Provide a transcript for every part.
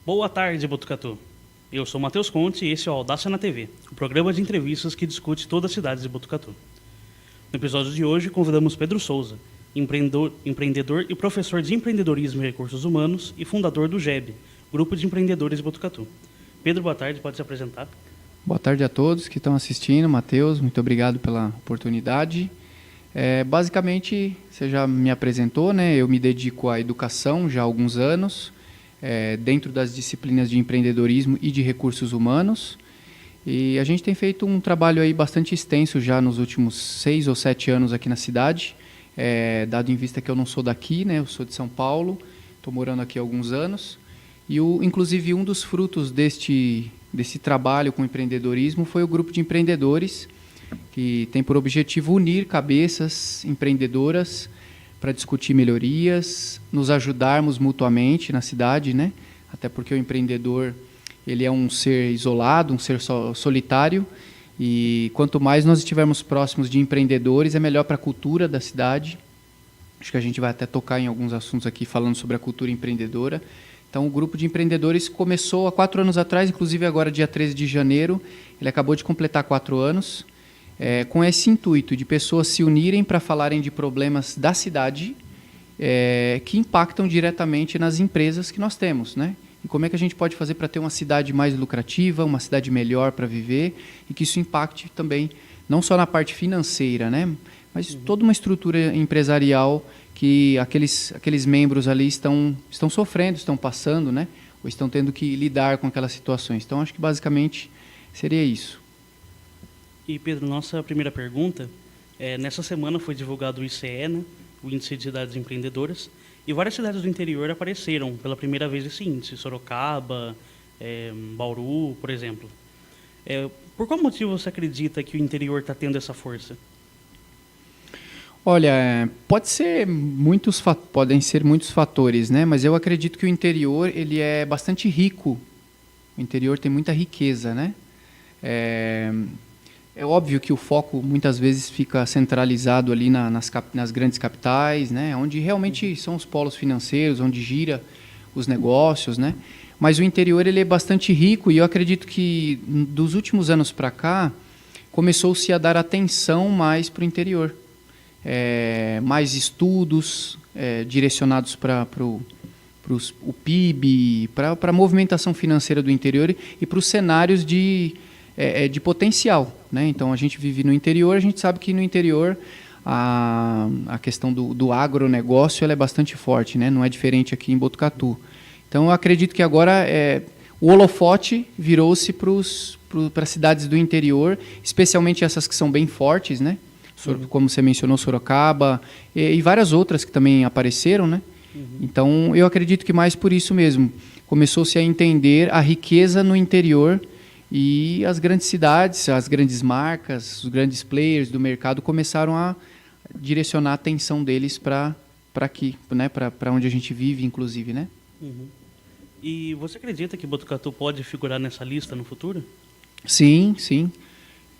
Boa tarde, Botucatu. Eu sou Matheus Conte e esse é o Audácia na TV, o programa de entrevistas que discute todas as cidades de Botucatu. No episódio de hoje, convidamos Pedro Souza, empreendedor e professor de empreendedorismo e recursos humanos e fundador do GEB, Grupo de Empreendedores de Botucatu. Pedro, boa tarde, pode se apresentar? Boa tarde a todos que estão assistindo. Matheus, muito obrigado pela oportunidade. Basicamente, você já me apresentou, né? Eu me dedico à educação já há alguns anos, dentro das disciplinas de empreendedorismo e de recursos humanos. E a gente tem feito um trabalho aí bastante extenso já nos últimos 6 ou 7 anos aqui na cidade, dado em vista que eu não sou daqui, né? Eu sou de São Paulo, estou morando aqui há alguns anos. E, inclusive, um dos frutos desse trabalho com empreendedorismo foi o grupo de empreendedores, que tem por objetivo unir cabeças empreendedoras para discutir melhorias, nos ajudarmos mutuamente na cidade, né? Até porque o empreendedor ele é um ser isolado, um ser solitário, e quanto mais nós estivermos próximos de empreendedores, é melhor para a cultura da cidade. Acho que a gente vai até tocar em alguns assuntos aqui falando sobre a cultura empreendedora. Então, o grupo de empreendedores começou há 4 anos atrás, inclusive agora, dia 13 de janeiro, ele acabou de completar 4 anos, com esse intuito de pessoas se unirem para falarem de problemas da cidade que impactam diretamente nas empresas que nós temos, né? E como é que a gente pode fazer para ter uma cidade mais lucrativa, uma cidade melhor para viver, e que isso impacte também, não só na parte financeira, né? Mas toda uma estrutura empresarial que aqueles membros ali estão sofrendo, estão passando, né? Ou estão tendo que lidar com aquelas situações. Então, acho que basicamente seria isso. E, Pedro, nossa primeira pergunta, nessa semana foi divulgado o ICE, né? O Índice de Cidades Empreendedoras, e várias cidades do interior apareceram pela primeira vez esse índice, Sorocaba, Bauru, por exemplo. Por qual motivo você acredita que o interior está tendo essa força? Olha, podem ser muitos fatores, né? Mas eu acredito que o interior ele é bastante rico. O interior tem muita riqueza, né? É óbvio que o foco muitas vezes fica centralizado ali nas grandes capitais, né? Onde realmente são os polos financeiros, onde gira os negócios, né? Mas o interior ele é bastante rico e eu acredito que dos últimos anos para cá começou-se a dar atenção mais para o interior. Mais estudos direcionados para o PIB, para a movimentação financeira do interior e para os cenários de potencial, né? Então, a gente vive no interior, a gente sabe que no interior a questão do agronegócio ela é bastante forte, né? Não é diferente aqui em Botucatu. Então, eu acredito que agora o holofote virou-se para as cidades do interior, especialmente essas que são bem fortes, né? Como você mencionou, Sorocaba e várias outras que também apareceram, né? Então, eu acredito que mais por isso mesmo. Começou-se a entender a riqueza no interior e as grandes cidades, as grandes marcas, os grandes players do mercado começaram a direcionar a atenção deles para aqui, né? Para onde a gente vive, inclusive, né? E você acredita que Botucatu pode figurar nessa lista no futuro? Sim, sim.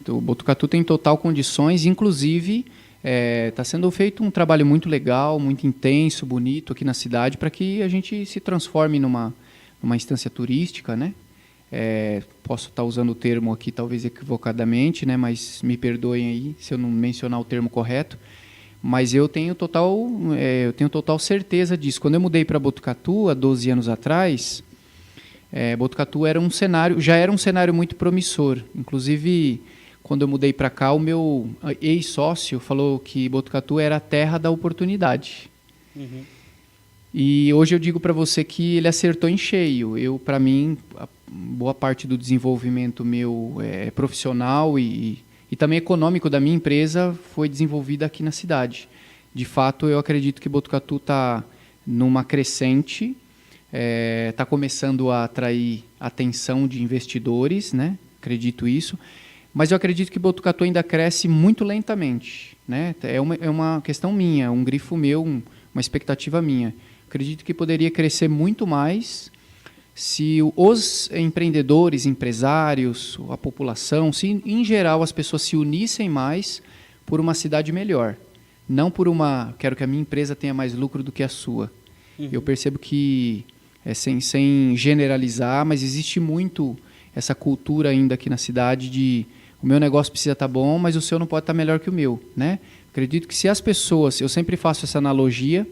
O Botucatu tem total condições, inclusive está sendo feito um trabalho muito legal, muito intenso, bonito aqui na cidade para que a gente se transforme numa instância turística, né? Posso estar usando o termo aqui talvez equivocadamente, né? Mas me perdoem aí se eu não mencionar o termo correto. Mas eu tenho total certeza disso. Quando eu mudei para Botucatu há 12 anos atrás, Botucatu já era um cenário muito promissor. Inclusive, quando eu mudei para cá, o meu ex-sócio falou que Botucatu era a terra da oportunidade. E hoje eu digo para você que ele acertou em cheio. Para mim, boa parte do desenvolvimento meu profissional e também econômico da minha empresa foi desenvolvida aqui na cidade. De fato, eu acredito que Botucatu está numa crescente, está começando a atrair atenção de investidores, né? Acredito isso. Mas eu acredito que Botucatu ainda cresce muito lentamente, né? É uma questão minha, um grifo meu, uma expectativa minha. Acredito que poderia crescer muito mais se os empreendedores, empresários, a população, se em geral as pessoas se unissem mais por uma cidade melhor. Não por quero que a minha empresa tenha mais lucro do que a sua. Eu percebo que sem generalizar, mas existe muito essa cultura ainda aqui na cidade de o meu negócio precisa estar bom, mas o seu não pode estar melhor que o meu, né? Acredito que se as pessoas, eu sempre faço essa analogia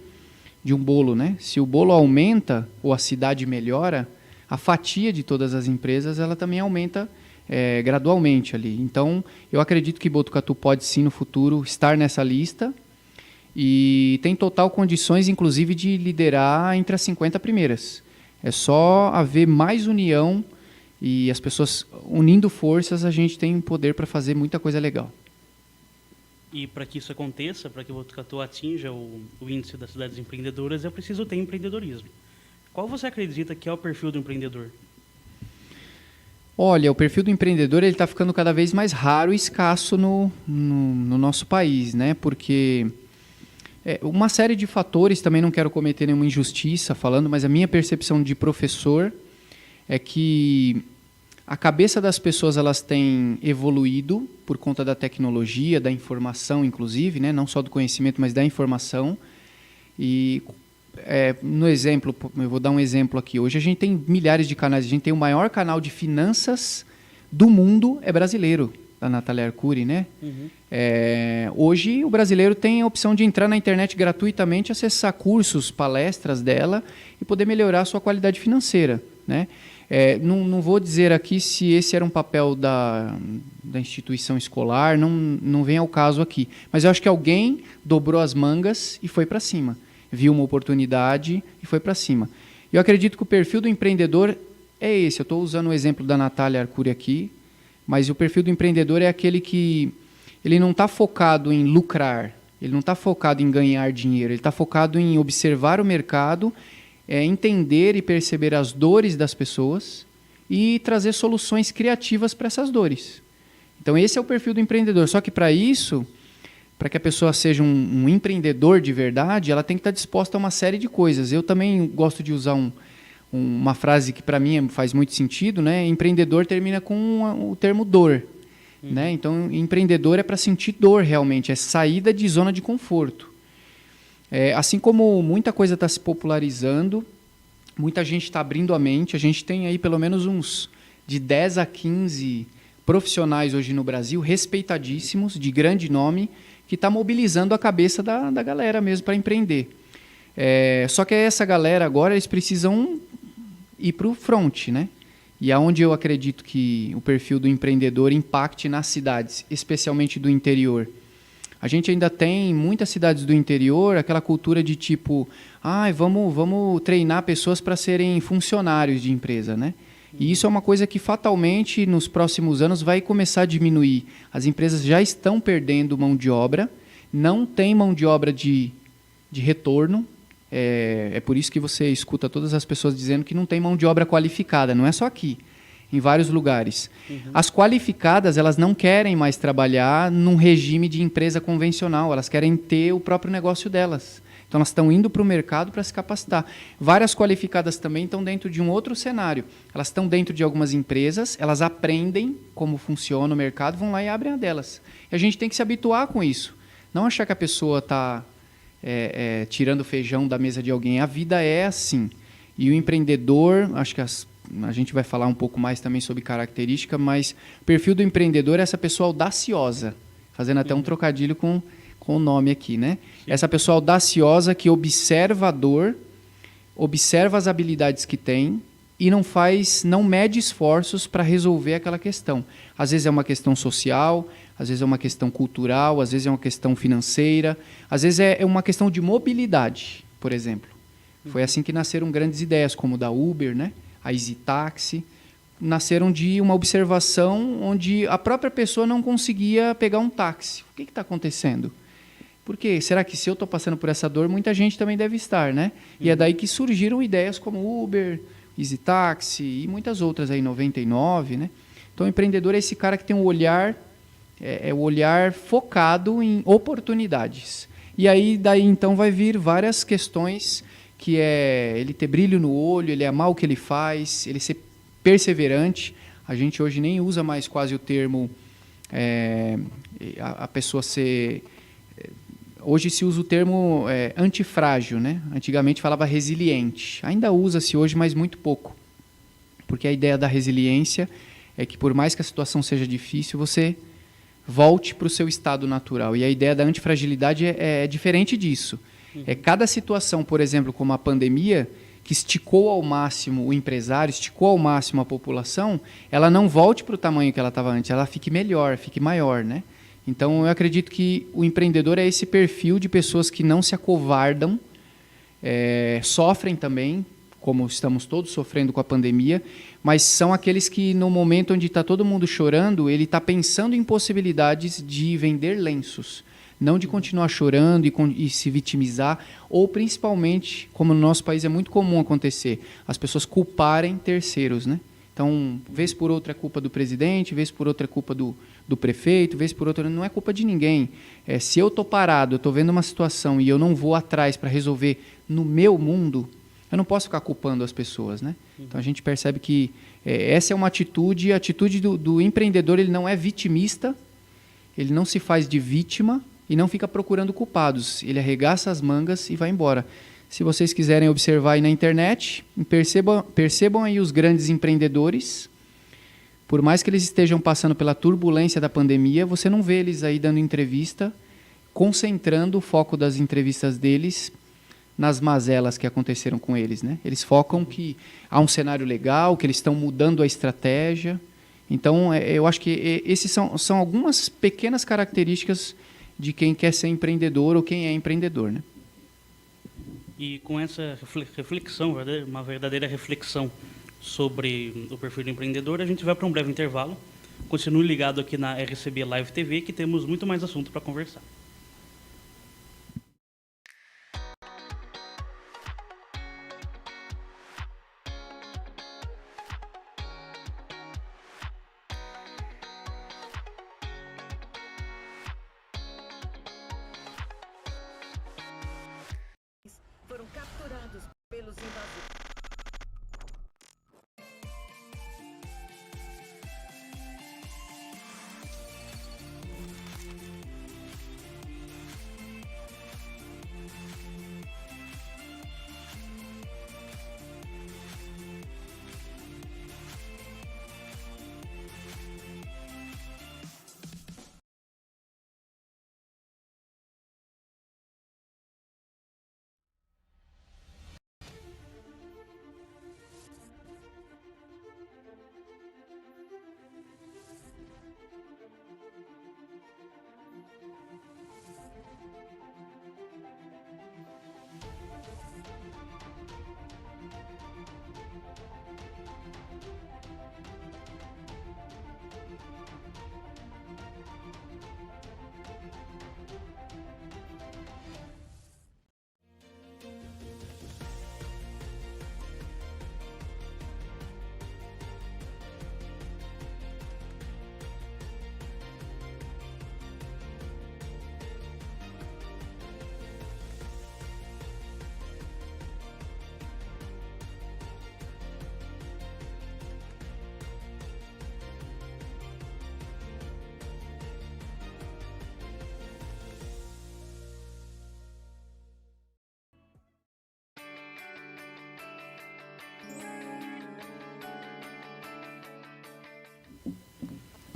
de um bolo, né? Se o bolo aumenta ou a cidade melhora, a fatia de todas as empresas ela também aumenta gradualmente ali. Então, eu acredito que Botucatu pode sim no futuro estar nessa lista e tem total condições, inclusive, de liderar entre as 50 primeiras. É só haver mais união e as pessoas unindo forças, a gente tem poder para fazer muita coisa legal. E para que isso aconteça, para que o Botucatu atinja o índice das cidades empreendedoras, é preciso ter empreendedorismo. Qual você acredita que é o perfil do empreendedor? Olha, o perfil do empreendedor está ficando cada vez mais raro e escasso no nosso país, né? Porque uma série de fatores, também não quero cometer nenhuma injustiça falando, mas a minha percepção de professor é que a cabeça das pessoas elas têm evoluído por conta da tecnologia, da informação, inclusive, né? Não só do conhecimento, mas da informação. E no exemplo, eu vou dar um exemplo aqui. Hoje a gente tem milhares de canais. A gente tem o maior canal de finanças do mundo, é brasileiro, da Natália Arcuri, né? Uhum. Hoje o brasileiro tem a opção de entrar na internet gratuitamente, acessar cursos, palestras dela e poder melhorar a sua qualidade financeira, né? Não vou dizer aqui se esse era um papel da instituição escolar, não vem ao caso aqui. Mas eu acho que alguém dobrou as mangas e foi para cima. Viu uma oportunidade e foi para cima. Eu acredito que o perfil do empreendedor é esse. Eu estou usando o exemplo da Natália Arcuri aqui, mas o perfil do empreendedor é aquele que ele não está focado em lucrar, ele não está focado em ganhar dinheiro, ele está focado em observar o mercado, entender e perceber as dores das pessoas e trazer soluções criativas para essas dores. Então esse é o perfil do empreendedor. Só que para isso, para que a pessoa seja um empreendedor de verdade, ela tem que estar disposta a uma série de coisas. Eu também gosto de usar uma frase que para mim faz muito sentido, né? Empreendedor termina com o termo dor. Né? Então, empreendedor é para sentir dor realmente, é saída de zona de conforto. Assim como muita coisa está se popularizando, muita gente está abrindo a mente, a gente tem aí pelo menos uns de 10 a 15 profissionais hoje no Brasil, respeitadíssimos, de grande nome, que está mobilizando a cabeça da galera mesmo para empreender. Só que essa galera agora, eles precisam ir para o front, né? E aonde eu acredito que o perfil do empreendedor impacte nas cidades, especialmente do interior. A gente ainda tem em muitas cidades do interior aquela cultura de tipo, vamos treinar pessoas para serem funcionários de empresa, né? E isso é uma coisa que fatalmente nos próximos anos vai começar a diminuir. As empresas já estão perdendo mão de obra, não tem mão de obra de retorno. É por isso que você escuta todas as pessoas dizendo que não tem mão de obra qualificada. Não é só aqui, em vários lugares. Uhum. As qualificadas, elas não querem mais trabalhar num regime de empresa convencional. Elas querem ter o próprio negócio delas. Então, elas estão indo para o mercado para se capacitar. Várias qualificadas também estão dentro de um outro cenário. Elas estão dentro de algumas empresas, elas aprendem como funciona o mercado, vão lá e abrem a delas. E a gente tem que se habituar com isso. Não achar que a pessoa está tirando feijão da mesa de alguém. A vida é assim. E o empreendedor, acho que a gente vai falar um pouco mais também sobre característica, mas o perfil do empreendedor é essa pessoa audaciosa, fazendo até um trocadilho com o nome aqui, né? Sim. Essa pessoa audaciosa que observa a dor, observa as habilidades que tem e não mede esforços para resolver aquela questão. Às vezes é uma questão social, às vezes é uma questão cultural, às vezes é uma questão financeira, às vezes é uma questão de mobilidade, por exemplo. Foi assim que nasceram grandes ideias, como o da Uber, né? A Easy Taxi, nasceram de uma observação onde a própria pessoa não conseguia pegar um táxi. O que está acontecendo? Por quê? Será que se eu estou passando por essa dor, muita gente também deve estar, né? E é daí que surgiram ideias como Uber, Easy Taxi e muitas outras aí, 99, né? Então, o empreendedor é esse cara que tem um olhar, o olhar focado em oportunidades. E aí, daí então, vai vir várias questões que é ele ter brilho no olho, ele amar o que ele faz, ele ser perseverante. A gente hoje nem usa mais quase o termo a pessoa ser hoje se usa o termo antifrágil, né? Antigamente falava resiliente. Ainda usa-se hoje, mas muito pouco. Porque a ideia da resiliência é que, por mais que a situação seja difícil, você volte para o seu estado natural. E a ideia da antifragilidade é diferente disso. É cada situação, por exemplo, como a pandemia, que esticou ao máximo o empresário, esticou ao máximo a população, ela não volte para o tamanho que ela estava antes, ela fique melhor, fique maior, né? Então, eu acredito que o empreendedor é esse perfil de pessoas que não se acovardam, sofrem também, como estamos todos sofrendo com a pandemia, mas são aqueles que, no momento onde está todo mundo chorando, ele está pensando em possibilidades de vender lenços, não de continuar chorando e se vitimizar, ou principalmente, como no nosso país é muito comum acontecer, as pessoas culparem terceiros, né? Então, vez por outra é culpa do presidente, vez por outra é culpa do prefeito, vez por outra não é culpa de ninguém. Se eu estou parado, eu estou vendo uma situação e eu não vou atrás para resolver no meu mundo, eu não posso ficar culpando as pessoas, né? Então, a gente percebe que essa é uma atitude, a atitude do empreendedor, ele não é vitimista, ele não se faz de vítima e não fica procurando culpados. Ele arregaça as mangas e vai embora. Se vocês quiserem observar aí na internet, percebam aí os grandes empreendedores. Por mais que eles estejam passando pela turbulência da pandemia, você não vê eles aí dando entrevista, concentrando o foco das entrevistas deles nas mazelas que aconteceram com eles, né? Eles focam que há um cenário legal, que eles estão mudando a estratégia. Então, eu acho que esses são algumas pequenas características de quem quer ser empreendedor ou quem é empreendedor, né? E com essa reflexão, uma verdadeira reflexão sobre o perfil do empreendedor, a gente vai para um breve intervalo. Continue ligado aqui na RCB Live TV, que temos muito mais assunto para conversar. Foram capturados pelos invasores.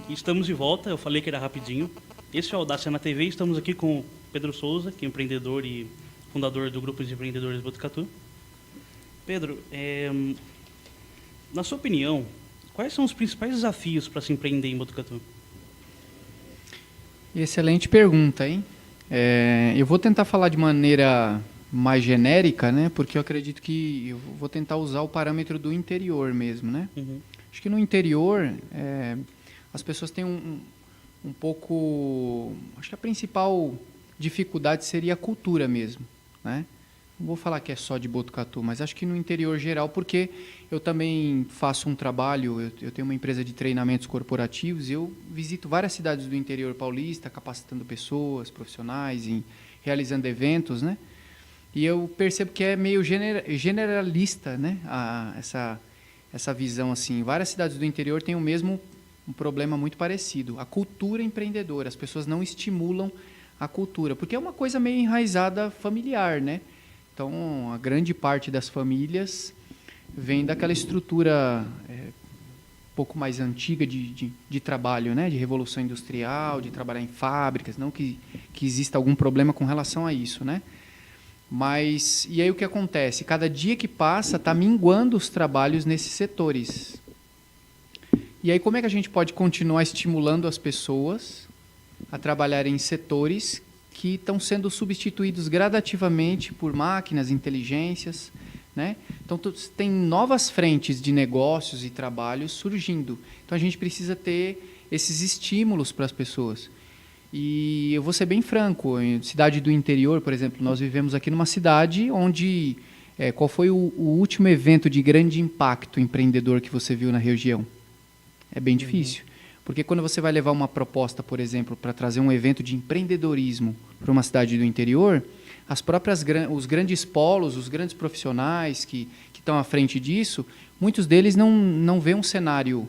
E estamos de volta, eu falei que era rapidinho. Esse é o Audácia na TV, estamos aqui com o Pedro Souza, que é empreendedor e fundador do Grupo de Empreendedores Botucatu. Pedro, na sua opinião, quais são os principais desafios para se empreender em Botucatu? Excelente pergunta, hein? Eu vou tentar falar de maneira mais genérica, né? Porque eu acredito que eu vou tentar usar o parâmetro do interior mesmo, né? Uhum. Acho que no interior as pessoas têm um pouco... Acho que a principal dificuldade seria a cultura mesmo, né? Não vou falar que é só de Botucatu, mas acho que no interior geral, porque eu também faço um trabalho, eu tenho uma empresa de treinamentos corporativos, eu visito várias cidades do interior paulista, capacitando pessoas, profissionais, realizando eventos, né? E eu percebo que é meio generalista, né? Essa visão assim. Várias cidades do interior têm um problema muito parecido. A cultura empreendedora. As pessoas não estimulam a cultura, porque é uma coisa meio enraizada familiar, né? Então, a grande parte das famílias vem daquela estrutura um pouco mais antiga de trabalho, né? De revolução industrial, de trabalhar em fábricas, não que exista algum problema com relação a isso, né? Mas, e aí o que acontece? Cada dia que passa está minguando os trabalhos nesses setores. E aí como é que a gente pode continuar estimulando as pessoas a trabalharem em setores que estão sendo substituídos gradativamente por máquinas, inteligências, né? Então tem novas frentes de negócios e trabalhos surgindo. Então a gente precisa ter esses estímulos para as pessoas. E eu vou ser bem franco, em cidade do interior, por exemplo, nós vivemos aqui numa cidade onde... qual foi o último evento de grande impacto empreendedor que você viu na região? É bem difícil. Porque quando você vai levar uma proposta, por exemplo, para trazer um evento de empreendedorismo para uma cidade do interior, os grandes polos, os grandes profissionais que estão à frente disso, muitos deles não vêem um cenário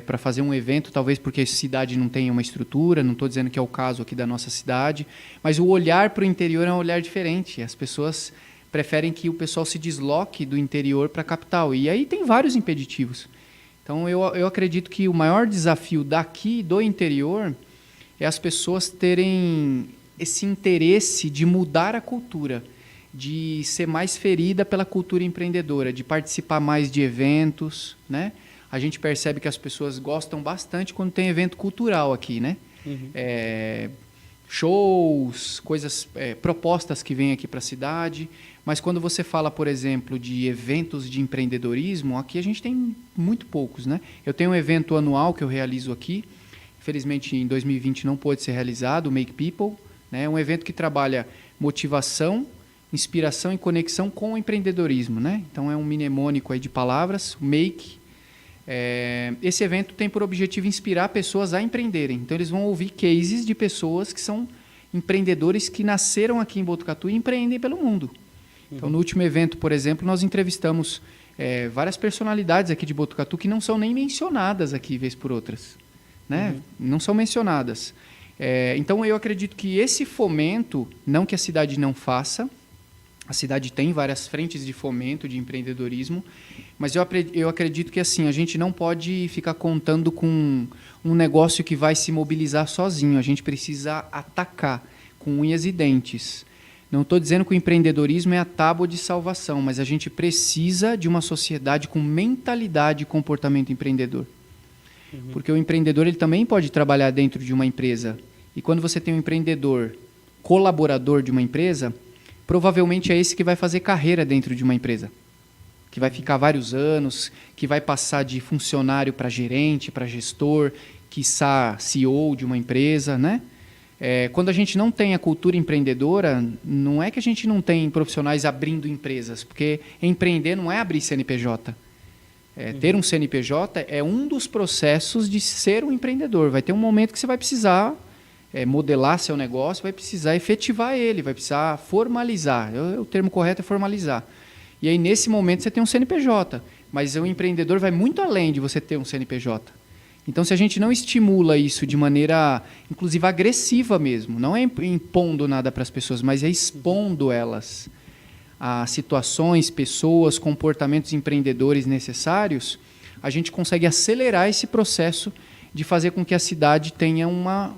para fazer um evento, talvez porque a cidade não tenha uma estrutura, não estou dizendo que é o caso aqui da nossa cidade, mas o olhar para o interior é um olhar diferente. As pessoas preferem que o pessoal se desloque do interior para a capital. E aí tem vários impeditivos. Então, eu acredito que o maior desafio daqui, do interior, é as pessoas terem esse interesse de mudar a cultura, de ser mais ferida pela cultura empreendedora, de participar mais de eventos, né? A gente percebe que as pessoas gostam bastante quando tem evento cultural aqui, né? Shows, coisas, propostas que vêm aqui para a cidade. Mas quando você fala, por exemplo, de eventos de empreendedorismo, aqui a gente tem muito poucos, né? Eu tenho um evento anual que eu realizo aqui. Infelizmente, em 2020 não pôde ser realizado, o Make People, né? É um evento que trabalha motivação, inspiração e conexão com o empreendedorismo, né? Então, é um mnemônico aí de palavras, Make. Esse evento tem por objetivo inspirar pessoas a empreenderem. Então, eles vão ouvir cases de pessoas que são empreendedores que nasceram aqui em Botucatu e empreendem pelo mundo. Então, no último evento, por exemplo, nós entrevistamos várias personalidades aqui de Botucatu que não são nem mencionadas aqui, vez por outras, né? Não são mencionadas. Então, eu acredito que esse fomento, não que a cidade não faça, a cidade tem várias frentes de fomento, de empreendedorismo, mas eu acredito que assim, a gente não pode ficar contando com um negócio que vai se mobilizar sozinho. A gente precisa atacar com unhas e dentes. Não estou dizendo que o empreendedorismo é a tábua de salvação, mas a gente precisa de uma sociedade com mentalidade e comportamento empreendedor. Porque o empreendedor ele também pode trabalhar dentro de uma empresa. E quando você tem um empreendedor colaborador de uma empresa, provavelmente é esse que vai fazer carreira dentro de uma empresa, que vai ficar vários anos, que vai passar de funcionário para gerente, para gestor, quiçá CEO de uma empresa, né? Quando a gente não tem a cultura empreendedora, não é que a gente não tem profissionais abrindo empresas, porque empreender não é abrir CNPJ. Ter um CNPJ é um dos processos de ser um empreendedor. Vai ter um momento que você vai precisar modelar seu negócio, vai precisar efetivar ele, vai precisar formalizar. O termo correto é formalizar. E aí, nesse momento, você tem um CNPJ. Mas o empreendedor vai muito além de você ter um CNPJ. Então, se a gente não estimula isso de maneira, inclusive, agressiva mesmo, não é impondo nada para as pessoas, mas é expondo elas a situações, pessoas, comportamentos empreendedores necessários, a gente consegue acelerar esse processo de fazer com que a cidade tenha uma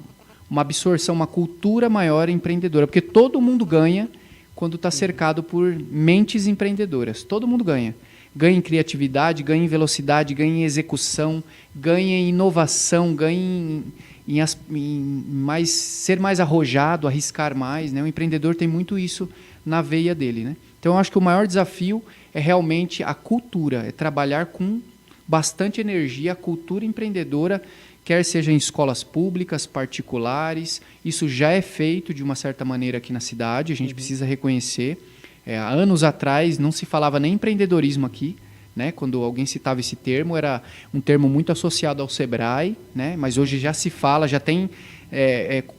absorção, uma cultura maior empreendedora. Porque todo mundo ganha quando está cercado por mentes empreendedoras. Todo mundo ganha. Ganha em criatividade, ganha em velocidade, ganha em execução, ganha em inovação, ganha em ser mais arrojado, arriscar mais, né? O empreendedor tem muito isso na veia dele, né? Então, eu acho que o maior desafio é realmente a cultura, é trabalhar com bastante energia a cultura empreendedora, quer seja em escolas públicas, particulares. Isso já é feito de uma certa maneira aqui na cidade, a gente precisa reconhecer. Há anos atrás não se falava nem empreendedorismo aqui, né? Quando alguém citava esse termo, era um termo muito associado ao Sebrae, né? Mas hoje já se fala, já tem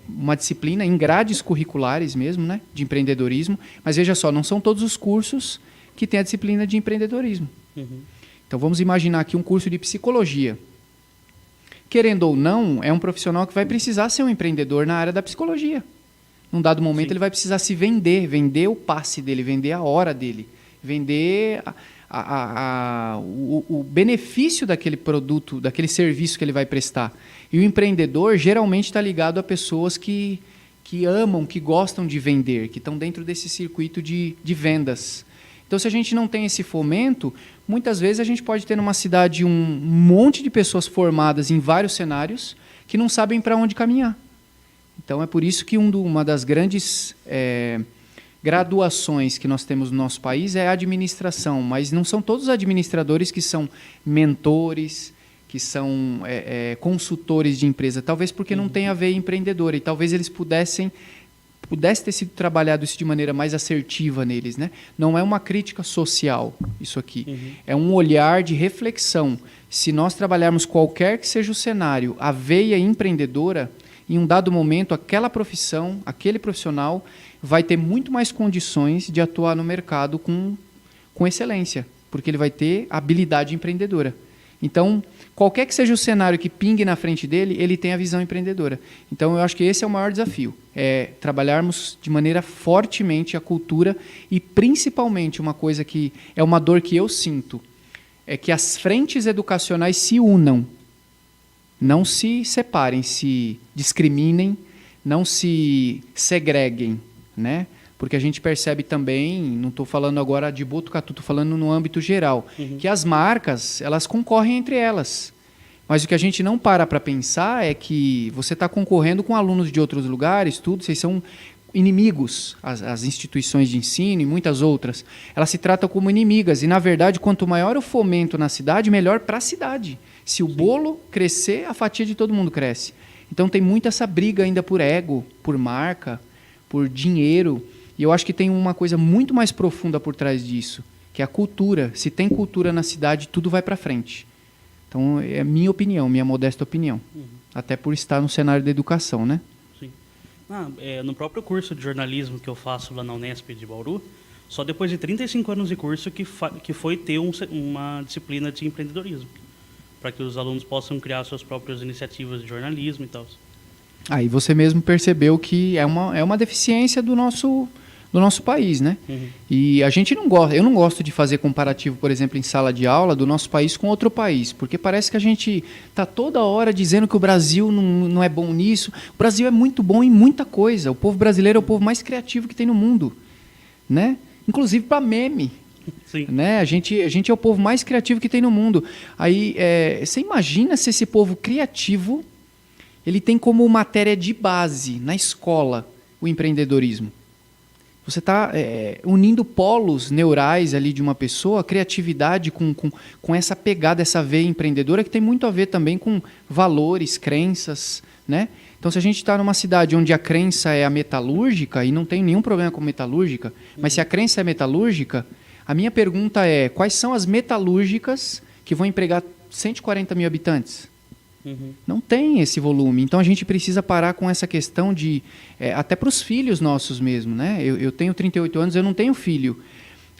uma disciplina em grades curriculares mesmo, né? De empreendedorismo. Mas veja só, não são todos os cursos que têm a disciplina de empreendedorismo. Então vamos imaginar aqui um curso de psicologia. Querendo ou não, é um profissional que vai precisar ser um empreendedor na área da psicologia. num dado momento Sim. ele vai precisar se vender o passe dele, vender a hora dele, vender o benefício daquele produto, daquele serviço que ele vai prestar. E o empreendedor geralmente está ligado a pessoas que amam, que gostam de vender, que estão dentro desse circuito de vendas. Então, se a gente não tem esse fomento, muitas vezes a gente pode ter numa cidade um monte de pessoas formadas em vários cenários que não sabem para onde caminhar. Então, é por isso que uma das grandes graduações que nós temos no nosso país é a administração, mas não são todos os administradores que são mentores, que são consultores de empresa, talvez porque não tem a veia empreendedora, e talvez eles pudesse ter sido trabalhado isso de maneira mais assertiva neles, né? Não é uma crítica social isso aqui, é um olhar de reflexão. Se nós trabalharmos qualquer que seja o cenário, a veia empreendedora, em um dado momento, aquela profissão, aquele profissional vai ter muito mais condições de atuar no mercado com excelência, porque ele vai ter habilidade empreendedora. Então, qualquer que seja o cenário que pingue na frente dele, ele tem a visão empreendedora. Então, eu acho que esse é o maior desafio, é trabalharmos de maneira fortemente a cultura e, principalmente, uma coisa que é uma dor que eu sinto, é que as frentes educacionais se unam, não se separem, se discriminem, não se segreguem, né? Porque a gente percebe também, não estou falando agora de Botucatu, estou falando no âmbito geral, que as marcas, elas concorrem entre elas. Mas o que a gente não para pensar é que você está concorrendo com alunos de outros lugares, tudo, vocês são inimigos, as instituições de ensino e muitas outras. Elas se tratam como inimigas e, na verdade, quanto maior o fomento na cidade, melhor para a cidade. Se o bolo crescer, a fatia de todo mundo cresce. Então tem muito essa briga ainda por ego, por marca, por dinheiro. E eu acho que tem uma coisa muito mais profunda por trás disso, que é a cultura. Se tem cultura na cidade, tudo vai para frente. Então, é minha opinião, minha modesta opinião. Até por estar no cenário da educação, né? Sim. No próprio curso de jornalismo que eu faço lá na Unesp de Bauru, só depois de 35 anos de curso que foi ter uma disciplina de empreendedorismo, para que os alunos possam criar suas próprias iniciativas de jornalismo e tal. Aí você mesmo percebeu que é uma deficiência do nosso país, né? E a gente não gosta, eu não gosto de fazer comparativo, por exemplo, em sala de aula do nosso país com outro país, porque parece que a gente está toda hora dizendo que o Brasil não é bom nisso. O Brasil é muito bom em muita coisa. O povo brasileiro é o povo mais criativo que tem no mundo, né? Inclusive para meme. Sim. Né? A gente é o povo mais criativo que tem no mundo. Aí, você imagina se esse povo criativo ele tem como matéria de base na escola o empreendedorismo. Você está unindo polos neurais ali de uma pessoa, a criatividade com essa pegada, essa veia empreendedora que tem muito a ver também com valores, crenças, né? Então, se a gente está numa cidade onde a crença é a metalúrgica, e não tem nenhum problema com metalúrgica, mas se a crença é metalúrgica, a minha pergunta é, quais são as metalúrgicas que vão empregar 140 mil habitantes? Não tem esse volume. Então, a gente precisa parar com essa questão de... até para os filhos nossos mesmo, né? Eu tenho 38 anos, eu não tenho filho.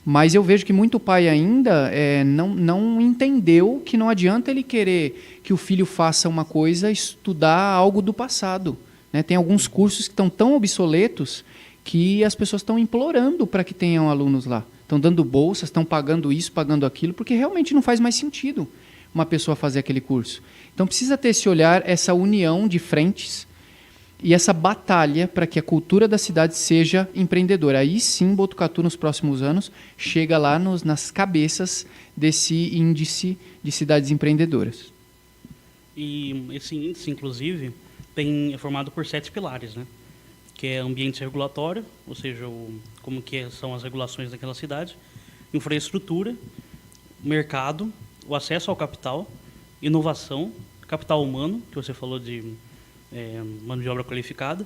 Mas eu vejo que muito pai ainda não entendeu que não adianta ele querer que o filho faça uma coisa, estudar algo do passado, né? Tem alguns cursos que estão tão obsoletos que as pessoas estão implorando para que tenham alunos lá. Estão dando bolsas, estão pagando isso, pagando aquilo, porque realmente não faz mais sentido uma pessoa fazer aquele curso. Então precisa ter esse olhar, essa união de frentes e essa batalha para que a cultura da cidade seja empreendedora. Aí sim, Botucatu, nos próximos anos, chega lá nas cabeças desse índice de cidades empreendedoras. E esse índice, inclusive, é formado por 7 pilares, né? Que é ambiente regulatório, ou seja, como que são as regulações daquela cidade, infraestrutura, mercado, o acesso ao capital, inovação, capital humano, que você falou de mão de obra qualificada,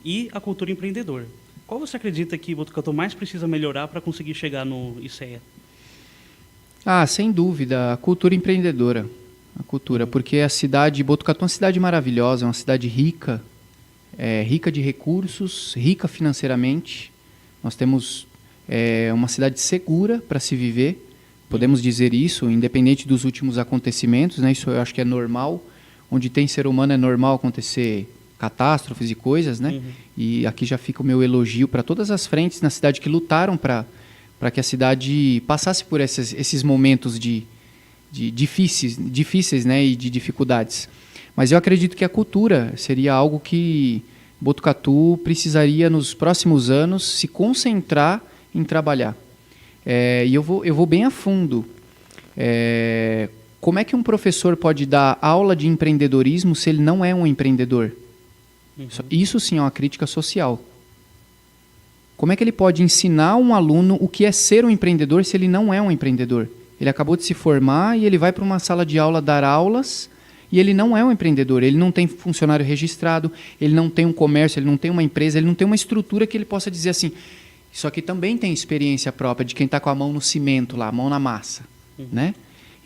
e a cultura empreendedora. Qual você acredita que Botucatu mais precisa melhorar para conseguir chegar no ICEA? Sem dúvida, a cultura empreendedora. A cultura, porque a cidade, Botucatu é uma cidade maravilhosa, é uma cidade rica, rica de recursos, rica financeiramente. Nós temos uma cidade segura para se viver. Podemos dizer isso, independente dos últimos acontecimentos, né? Isso eu acho que é normal. Onde tem ser humano é normal acontecer catástrofes e coisas, né? E aqui já fica o meu elogio para todas as frentes na cidade que lutaram para que a cidade passasse por esses momentos de difíceis, né? E de dificuldades. Mas eu acredito que a cultura seria algo que Botucatu precisaria, nos próximos anos, se concentrar em trabalhar. E eu vou bem a fundo. Como é que um professor pode dar aula de empreendedorismo se ele não é um empreendedor? Isso sim é uma crítica social. Como é que ele pode ensinar um aluno o que é ser um empreendedor se ele não é um empreendedor? Ele acabou de se formar e ele vai para uma sala de aula dar aulas e ele não é um empreendedor. Ele não tem funcionário registrado, ele não tem um comércio, ele não tem uma empresa, ele não tem uma estrutura que ele possa dizer assim, isso aqui também tem experiência própria de quem está com a mão no cimento lá, a mão na massa, né?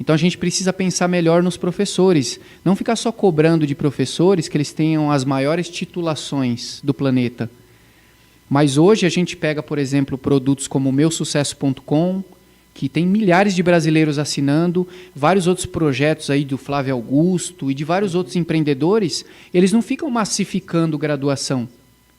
Então a gente precisa pensar melhor nos professores, não ficar só cobrando de professores que eles tenham as maiores titulações do planeta. Mas hoje a gente pega, por exemplo, produtos como o meusucesso.com, que tem milhares de brasileiros assinando, vários outros projetos aí do Flávio Augusto e de vários outros empreendedores, eles não ficam massificando graduação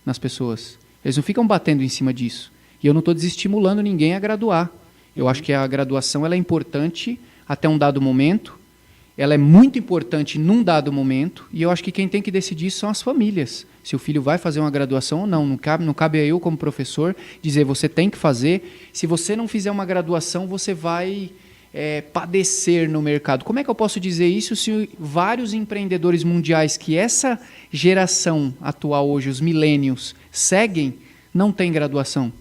nas pessoas, eles não ficam batendo em cima disso. E eu não estou desestimulando ninguém a graduar. Eu acho que a graduação ela é importante até um dado momento, ela é muito importante num dado momento, e eu acho que quem tem que decidir isso são as famílias. Se o filho vai fazer uma graduação ou não. Não cabe a eu, como professor, dizer você tem que fazer. Se você não fizer uma graduação, você vai padecer no mercado. Como é que eu posso dizer isso se vários empreendedores mundiais que essa geração atual hoje, os millennials, seguem, não têm graduação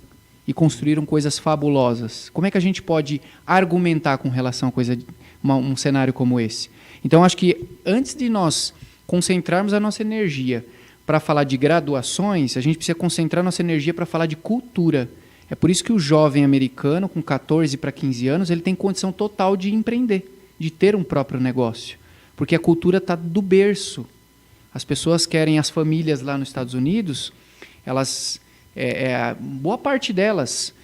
e construíram coisas fabulosas? Como é que a gente pode argumentar com relação a um cenário como esse? Então, acho que antes de nós concentrarmos a nossa energia para falar de graduações, a gente precisa concentrar nossa energia para falar de cultura. É por isso que o jovem americano, com 14 para 15 anos, ele tem condição total de empreender, de ter um próprio negócio. Porque a cultura está do berço. As pessoas querem, as famílias lá nos Estados Unidos, elas... boa parte delas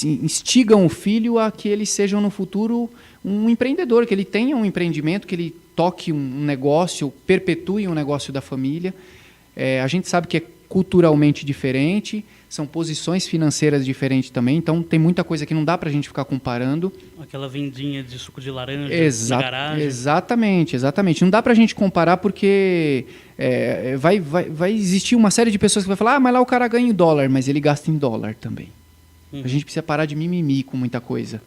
instigam o filho a que eles sejam no futuro um empreendedor, que ele tenha um empreendimento, que ele toque um negócio, perpetue um negócio da família. A gente sabe que é culturalmente diferente, são posições financeiras diferentes também, então tem muita coisa que não dá para a gente ficar comparando. Aquela vendinha de suco de laranja na garagem. Exatamente. Não dá para a gente comparar porque vai existir uma série de pessoas que vai falar, mas lá o cara ganha em dólar, mas ele gasta em dólar também. A gente precisa parar de mimimi com muita coisa.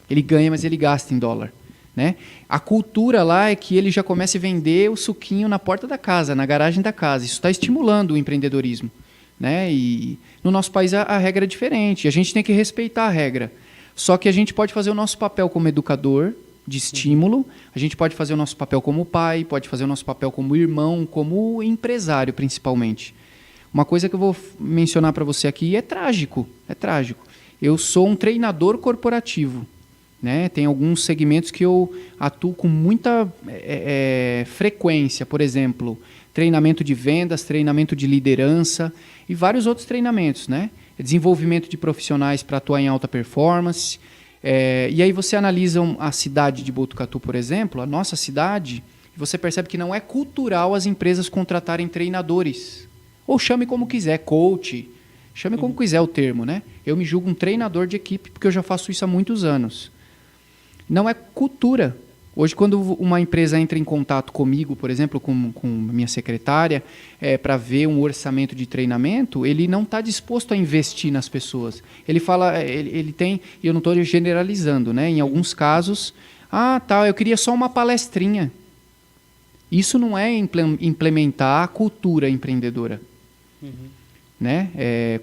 Ele ganha, mas ele gasta em dólar. Né? A cultura lá é que ele já comece a vender o suquinho na porta da casa, na garagem da casa. Isso está estimulando o empreendedorismo. Né? E no nosso país a regra é diferente. A gente tem que respeitar a regra. Só que a gente pode fazer o nosso papel como educador, de estímulo. A gente pode fazer o nosso papel como pai, pode fazer o nosso papel como irmão, como empresário, principalmente. Uma coisa que eu vou mencionar para você aqui é trágico. Eu sou um treinador corporativo. Né? Tem alguns segmentos que eu atuo com muita frequência, por exemplo, treinamento de vendas, treinamento de liderança e vários outros treinamentos, né? Desenvolvimento de profissionais para atuar em alta performance. E aí você analisa a cidade de Botucatu, por exemplo, a nossa cidade, e você percebe que não é cultural as empresas contratarem treinadores. Ou chame como quiser, coach, chame como quiser o termo, né? Eu me julgo um treinador de equipe porque eu já faço isso há muitos anos. Não é cultura. Hoje, quando uma empresa entra em contato comigo, por exemplo, com minha secretária, para ver um orçamento de treinamento, ele não está disposto a investir nas pessoas. Ele fala, ele tem, e eu não estou generalizando, né? Em alguns casos, eu queria só uma palestrinha. Isso não é implementar a cultura empreendedora. Né?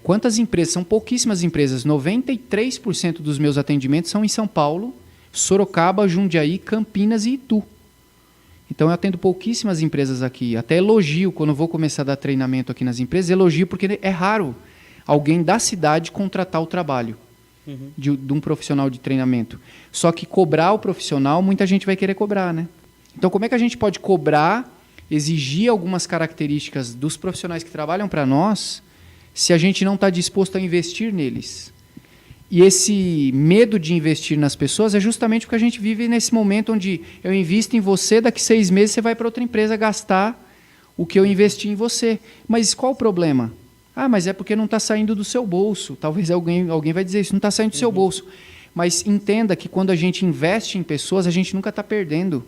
Quantas empresas? São pouquíssimas empresas. 93% dos meus atendimentos são em São Paulo, Sorocaba, Jundiaí, Campinas e Itu. Então eu atendo pouquíssimas empresas aqui. Até elogio, quando eu vou começar a dar treinamento aqui nas empresas, elogio porque é raro alguém da cidade contratar o trabalho de um profissional de treinamento. Só que cobrar o profissional, muita gente vai querer cobrar, né? Então como é que a gente pode cobrar, exigir algumas características dos profissionais que trabalham para nós, se a gente não está disposto a investir neles? E esse medo de investir nas pessoas é justamente porque a gente vive nesse momento onde eu invisto em você, daqui 6 meses você vai para outra empresa gastar o que eu investi em você. Mas qual o problema? Ah, mas é porque não está saindo do seu bolso. Talvez alguém vai dizer isso, não está saindo do seu bolso. Mas entenda que quando a gente investe em pessoas, a gente nunca está perdendo.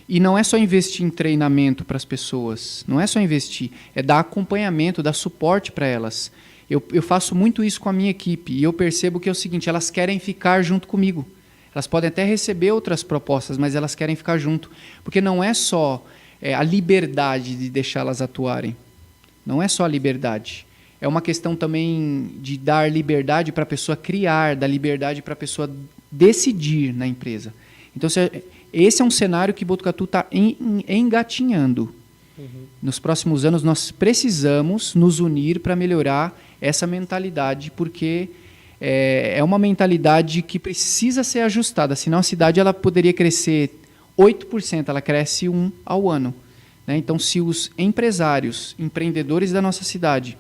E não é só investir em treinamento para as pessoas, não é só investir, é dar acompanhamento, dar suporte para elas. Eu faço muito isso com a minha equipe e eu percebo que é o seguinte, elas querem ficar junto comigo. Elas podem até receber outras propostas, mas elas querem ficar junto. Porque não é só a liberdade de deixá-las atuarem. Não é só a liberdade. É uma questão também de dar liberdade para a pessoa criar, dar liberdade para a pessoa decidir na empresa. Então, esse é um cenário que Botucatu está engatinhando. Nos próximos anos, nós precisamos nos unir para melhorar essa mentalidade, porque é uma mentalidade que precisa ser ajustada. Senão, a cidade ela poderia crescer 8%, ela cresce 1% ao ano. Né? Então, se os empresários, empreendedores da nossa cidade,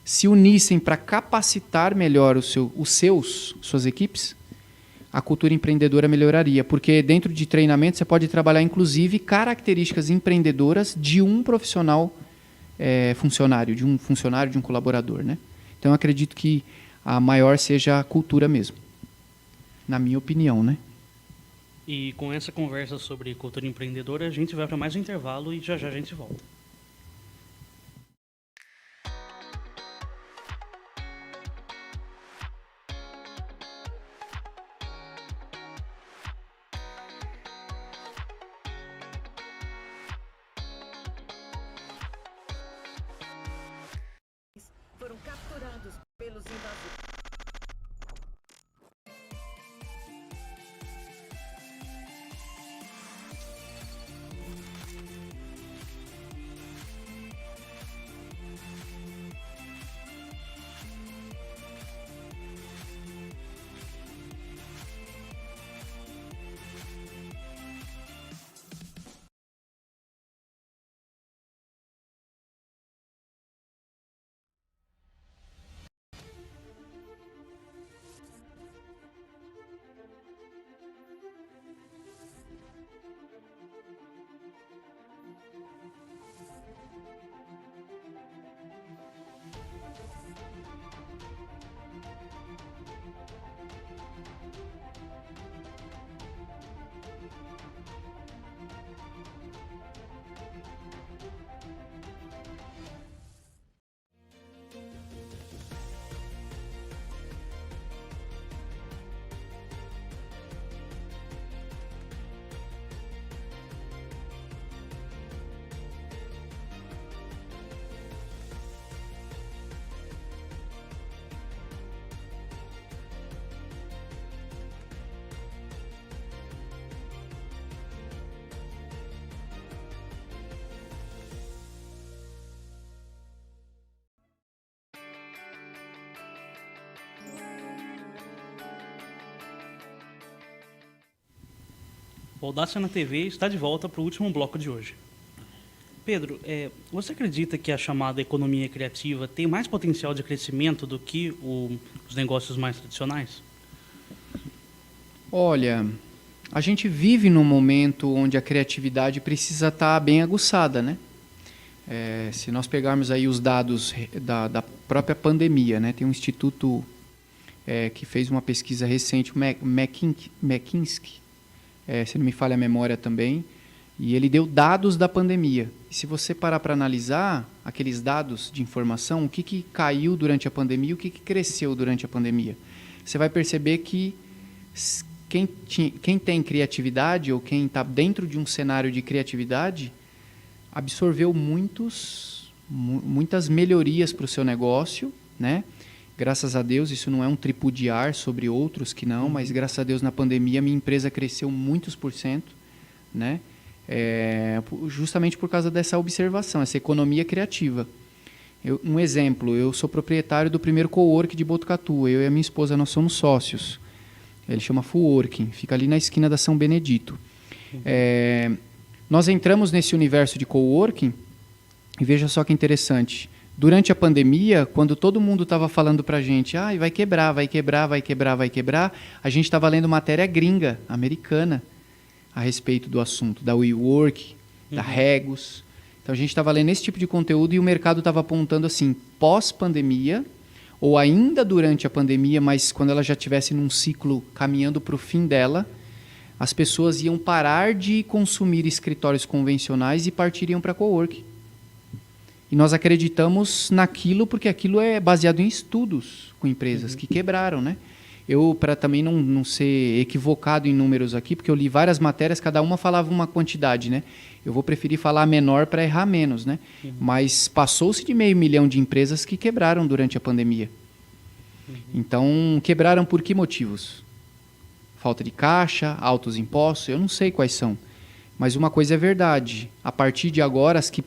se unissem para capacitar melhor suas equipes, a cultura empreendedora melhoraria, porque dentro de treinamento você pode trabalhar, inclusive, características empreendedoras de um profissional funcionário, de um colaborador. Né? Então, eu acredito que a maior seja a cultura mesmo, na minha opinião. Né? E com essa conversa sobre cultura empreendedora, a gente vai para mais um intervalo e já já a gente volta. Foram capturados pelos invasores. O Audácia na TV está de volta para o último bloco de hoje. Pedro, você acredita que a chamada economia criativa tem mais potencial de crescimento do que os negócios mais tradicionais? Olha, a gente vive num momento onde a criatividade precisa estar bem aguçada, né? Se nós pegarmos aí os dados da própria pandemia, né? Tem um instituto que fez uma pesquisa recente, o McKinsey, se não me falha a memória também, e ele deu dados da pandemia. E se você parar para analisar aqueles dados de informação, o que caiu durante a pandemia e o que cresceu durante a pandemia, você vai perceber que quem tem criatividade ou quem está dentro de um cenário de criatividade absorveu muitas melhorias para o seu negócio, né? Graças a Deus, isso não é um tripudiar sobre outros que não, mas graças a Deus na pandemia minha empresa cresceu muitos %, né? Justamente por causa dessa observação, essa economia criativa. Um exemplo, eu sou proprietário do primeiro coworking de Botucatu, eu e a minha esposa, nós somos sócios. Ele chama Fullworking, fica ali na esquina da São Benedito. Nós entramos nesse universo de coworking e veja só que interessante. Durante a pandemia, quando todo mundo estava falando para a gente, vai quebrar, vai quebrar, vai quebrar, vai quebrar, a gente estava lendo matéria gringa, americana, a respeito do assunto, da WeWork, da Regus. Então a gente estava lendo esse tipo de conteúdo e o mercado estava apontando assim, pós-pandemia, ou ainda durante a pandemia, mas quando ela já estivesse num ciclo caminhando para o fim dela, as pessoas iam parar de consumir escritórios convencionais e partiriam para coworking. E nós acreditamos naquilo porque aquilo é baseado em estudos com empresas que quebraram, né? Eu, para também não ser equivocado em números aqui, porque eu li várias matérias, cada uma falava uma quantidade, né? Eu vou preferir falar menor para errar menos, né? Mas passou-se de 500 mil de empresas que quebraram durante a pandemia. Então, quebraram por que motivos? Falta de caixa, altos impostos, eu não sei quais são. Mas uma coisa é verdade, a partir de agora, as que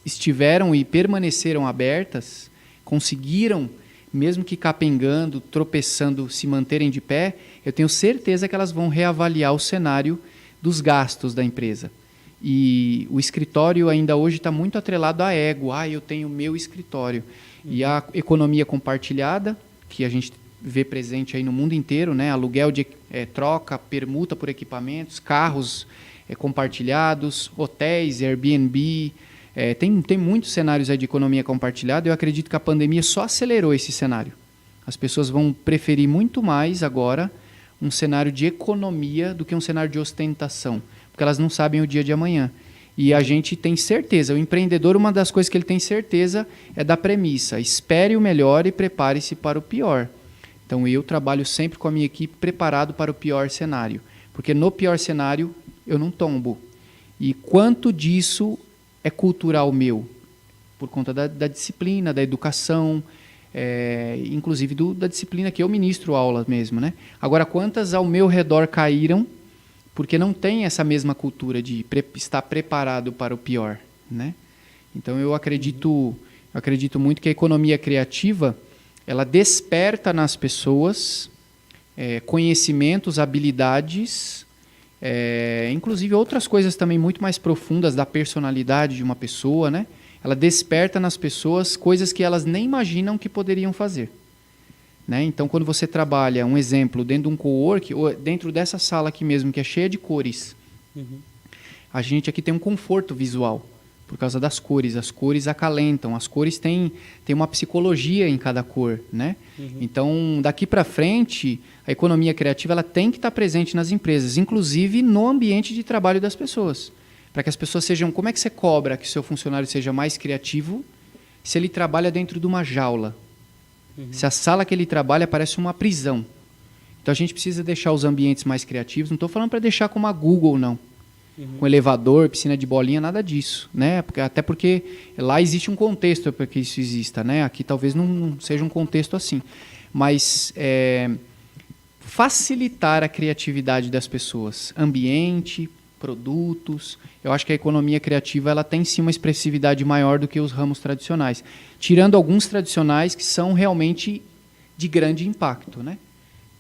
estiveram e permaneceram abertas, conseguiram, mesmo que capengando, tropeçando, se manterem de pé, eu tenho certeza que elas vão reavaliar o cenário dos gastos da empresa. E o escritório ainda hoje está muito atrelado a ego. Eu tenho meu escritório. E a economia compartilhada, que a gente vê presente aí no mundo inteiro, né? Aluguel de troca, permuta por equipamentos, carros compartilhados, hotéis, Airbnb. Tem muitos cenários aí de economia compartilhada. Eu acredito que a pandemia só acelerou esse cenário. As pessoas vão preferir muito mais agora um cenário de economia do que um cenário de ostentação, porque elas não sabem o dia de amanhã. E a gente tem certeza, o empreendedor, uma das coisas que ele tem certeza é da premissa: espere o melhor e prepare-se para o pior. Então eu trabalho sempre com a minha equipe preparado para o pior cenário, porque no pior cenário eu não tombo. E quanto disso é cultural meu? Por conta da disciplina, da educação, inclusive da disciplina que eu ministro aula mesmo, né? Agora, quantas ao meu redor caíram porque não tem essa mesma cultura de estar preparado para o pior, né? Então eu acredito muito que a economia criativa ela desperta nas pessoas conhecimentos, habilidades, inclusive outras coisas também muito mais profundas da personalidade de uma pessoa, né? Ela desperta nas pessoas coisas que elas nem imaginam que poderiam fazer, né? Então, quando você trabalha, um exemplo, dentro de um coworking, ou dentro dessa sala aqui mesmo, que é cheia de cores, a gente aqui tem um conforto visual, por causa das cores. As cores acalentam, as cores têm uma psicologia em cada cor, né? Então, daqui para frente, a economia criativa ela tem que estar presente nas empresas, inclusive no ambiente de trabalho das pessoas, para que as pessoas sejam... Como é que você cobra que o seu funcionário seja mais criativo se ele trabalha dentro de uma jaula? Se a sala que ele trabalha parece uma prisão. Então a gente precisa deixar os ambientes mais criativos. Não estou falando para deixar como a Google, não. Com elevador, piscina de bolinha, nada disso, né? Até porque lá existe um contexto para que isso exista, né? Aqui talvez não seja um contexto assim. Mas facilitar a criatividade das pessoas. Ambiente, produtos. Eu acho que a economia criativa ela tem sim uma expressividade maior do que os ramos tradicionais, tirando alguns tradicionais que são realmente de grande impacto, né?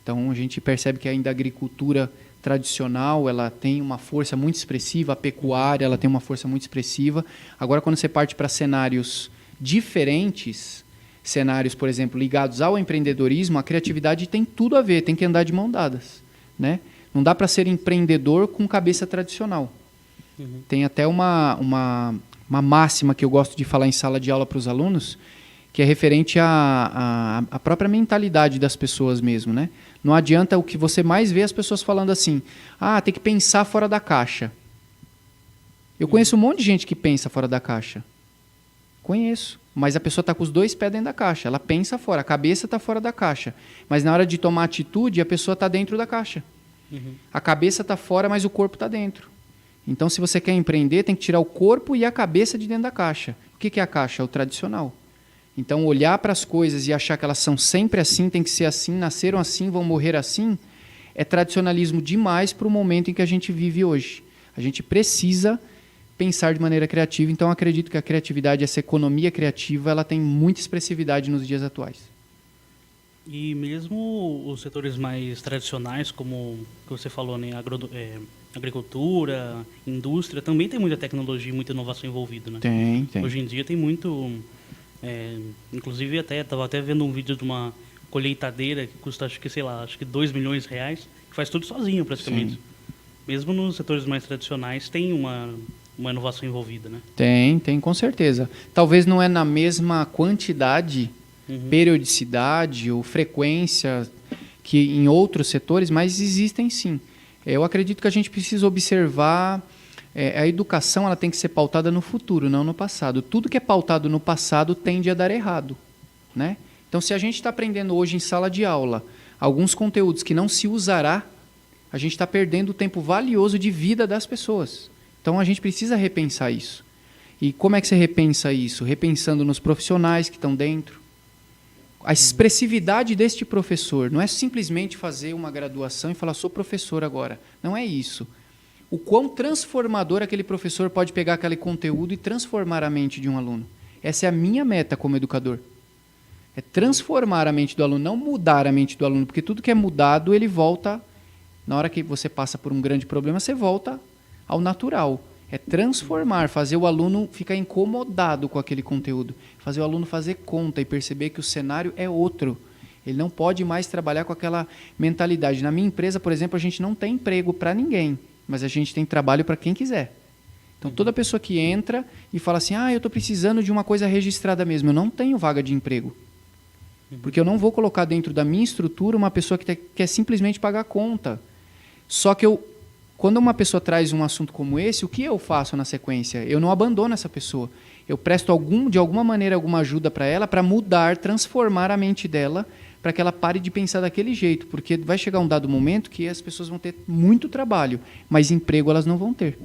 Então a gente percebe que ainda a agricultura tradicional ela tem uma força muito expressiva, a pecuária ela tem uma força muito expressiva. Agora, quando você parte para cenários diferentes, cenários, por exemplo, ligados ao empreendedorismo, a criatividade tem tudo a ver, tem que andar de mão dadas, né? Não dá para ser empreendedor com cabeça tradicional. Tem até uma máxima que eu gosto de falar em sala de aula para os alunos, que é referente à própria mentalidade das pessoas mesmo, né? Não adianta o que você mais vê as pessoas falando assim, tem que pensar fora da caixa. Eu conheço um monte de gente que pensa fora da caixa. Conheço. Mas a pessoa está com os dois pés dentro da caixa. Ela pensa fora, a cabeça está fora da caixa. Mas na hora de tomar atitude, a pessoa está dentro da caixa. A cabeça está fora, mas o corpo está dentro. Então, se você quer empreender, tem que tirar o corpo e a cabeça de dentro da caixa. O que é a caixa? É o tradicional. Então, olhar para as coisas e achar que elas são sempre assim, tem que ser assim, nasceram assim, vão morrer assim, é tradicionalismo demais para o momento em que a gente vive hoje. A gente precisa pensar de maneira criativa. Então, acredito que a criatividade, essa economia criativa, ela tem muita expressividade nos dias atuais. E mesmo os setores mais tradicionais, como que você falou, né, agricultura, indústria, também tem muita tecnologia e muita inovação envolvida, né? Tem. Hoje em dia tem muito... inclusive, estava até vendo um vídeo de uma colheitadeira que custa, acho que R$2 milhões, que faz tudo sozinho praticamente. Sim. Mesmo nos setores mais tradicionais tem uma uma inovação envolvida, né? Tem, com certeza. Talvez não é na mesma quantidade, periodicidade ou frequência que em outros setores, mas existem sim. Eu acredito que a gente precisa observar, a educação ela tem que ser pautada no futuro, não no passado. Tudo que é pautado no passado tende a dar errado, né? Então, se a gente está aprendendo hoje em sala de aula alguns conteúdos que não se usará, a gente está perdendo o tempo valioso de vida das pessoas. Então, a gente precisa repensar isso. E como é que você repensa isso? Repensando nos profissionais que estão dentro. A expressividade deste professor não é simplesmente fazer uma graduação e falar, sou professor agora. Não é isso. O quão transformador aquele professor pode pegar aquele conteúdo e transformar a mente de um aluno. Essa é a minha meta como educador. É transformar a mente do aluno, não mudar a mente do aluno, porque tudo que é mudado, ele volta, na hora que você passa por um grande problema, você volta ao natural. É transformar, fazer o aluno ficar incomodado com aquele conteúdo, fazer o aluno fazer conta e perceber que o cenário é outro. Ele não pode mais trabalhar com aquela mentalidade. Na minha empresa, por exemplo, a gente não tem emprego para ninguém, mas a gente tem trabalho para quem quiser. Então, toda pessoa que entra e fala assim, eu estou precisando de uma coisa registrada mesmo, eu não tenho vaga de emprego. Porque eu não vou colocar dentro da minha estrutura uma pessoa que quer simplesmente pagar a conta. Só que quando uma pessoa traz um assunto como esse, o que eu faço na sequência? Eu não abandono essa pessoa. Eu presto de alguma maneira alguma ajuda para ela para mudar, transformar a mente dela para que ela pare de pensar daquele jeito. Porque vai chegar um dado momento que as pessoas vão ter muito trabalho, mas emprego elas não vão ter.